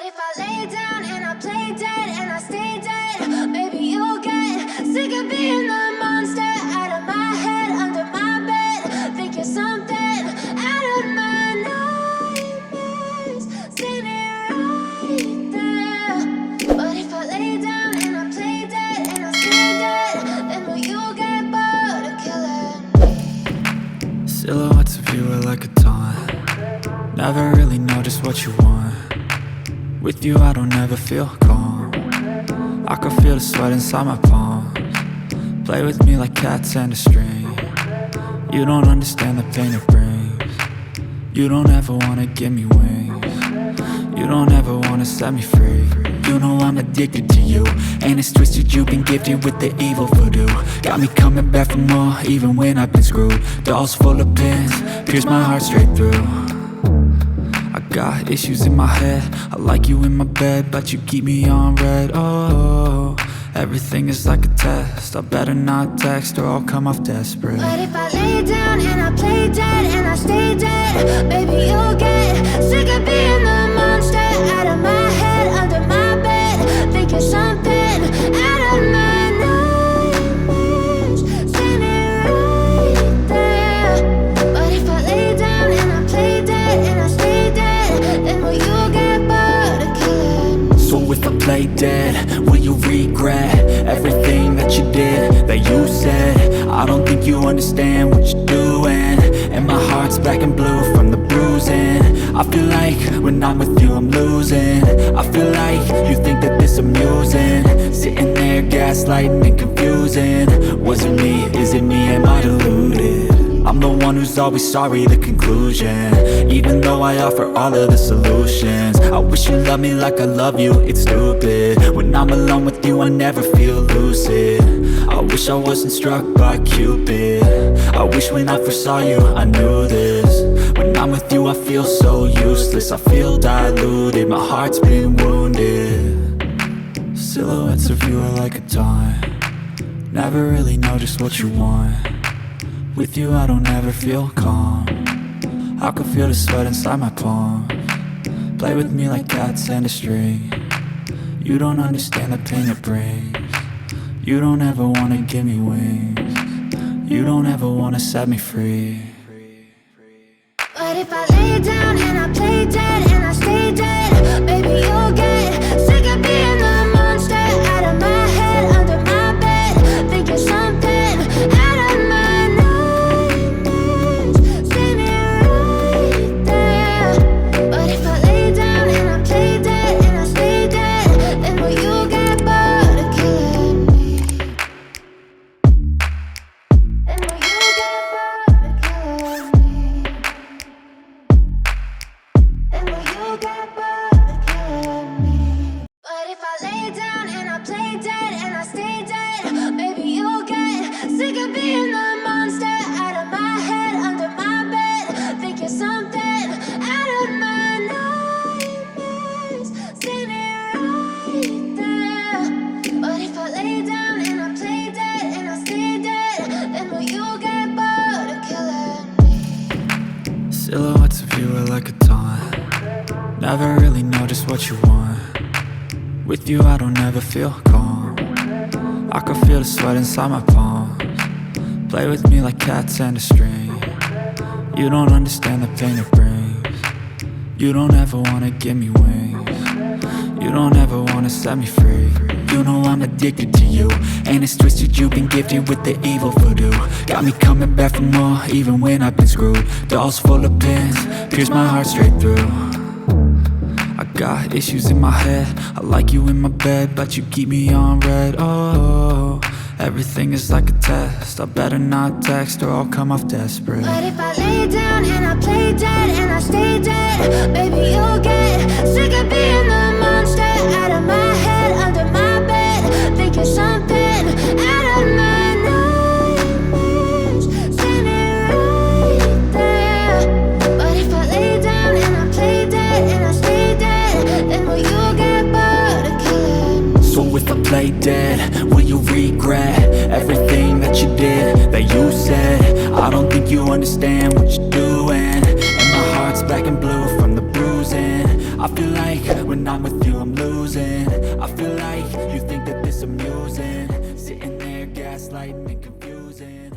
if I lay down and I play dead and I stay dead, maybe you'll get sick of being the monster out of my head, under my bed. Think you're something out of my nightmares, standing right there. But if I lay down and I play dead and I stay dead, then will you get bored of killing me? Silhouettes of you are like a taunt. Never really know just what you want. With you I don't ever feel calm. I can feel the sweat inside my palms. Play with me like cats and a string. You don't understand the pain it brings. You don't ever wanna give me wings. You don't ever wanna set me free. You know I'm addicted to you, and it's twisted, you've been gifted with the evil voodoo. Got me coming back for more, even when I've been screwed. Dolls full of pins, pierce my heart straight through. I got issues in my head, I like you in my bed, but you keep me on red. Oh, everything is like a test, I better not text or I'll come off desperate. But if I lay down and I play dead and I stay dead, baby you'll get sick of being the monster out of my head, under my bed. Think you're something out of my nightmares, standing right there. But if I lay down and I play dead and I stay dead, then will you get bored of killing me? So if I play dead, will you regret everything that you did, that you said? I don't think you understand what you're doing, and my heart's black and blue from the bruising. I feel like when I'm with you I'm losing. I feel like you think that this amusing, sitting there gaslighting and confusing. Was it me? Is it me? Am I deluded? I'm the one who's always sorry, the conclusion, even though I offer all of the solutions. I wish you loved me like I love you, it's stupid. When I'm alone with you I never feel lucid. I wish I wasn't struck by Cupid. I wish when I first saw you I knew this. When I'm with you I feel so useless, I feel diluted, my heart's been wounded. Silhouettes of you are like a taunt. Never really know just what you want. With you I don't ever feel calm. I can feel the sweat inside my palms. Play with me like cats and a string. You don't understand the pain it brings. You don't ever wanna give me wings. You don't ever wanna set me free. But if I lay down and I play dead and I stay dead, baby you'll get sick of being the monster out of my head, under my bed. Think you're something out of my nightmares, standing right there. But if I lay down and I play dead and I stay dead, then will you get bored of killing me? Then will you get bored of killing me? Then will you get bored of killing me? But if I lay down and I play dead and I stay dead, baby you'll get sick of being the monster out of my head, under my bed. Think you're something out of my nightmares, standing right there. But if I lay down and I play dead and I stay dead, then will you get bored of killing me? Silhouettes of you are like a taunt. Never really know just what you want. With you I don't ever feel calm. I can feel the sweat inside my palms. Play with me like cats and a string. You don't understand the pain it brings. You don't ever wanna give me wings. You don't ever wanna set me free. You know I'm addicted to you, and it's twisted, you've been gifted with the evil voodoo. Got me coming back for more, even when I've been screwed. Dolls full of pins, pierce my heart straight through. I got issues in my head, I like you in my bed, but you keep me on red. Oh, everything is like a test, I better not text or I'll come off desperate. But if I lay down and I play dead and I stay dead, baby you'll get sick of being the monster out of my head, under my bed. Think you're something out of my nightmares, standing right there. But if I lay down and I play dead and I stay dead, then will you get bored of killing me? So if I play dead, will you regret everything that you did, that you said? I don't think you understand what you're doing, and my heart's black and blue from the bruising. I feel like when I'm with you I'm losing. I feel like you think that this amusing, sitting there gaslighting and confusing.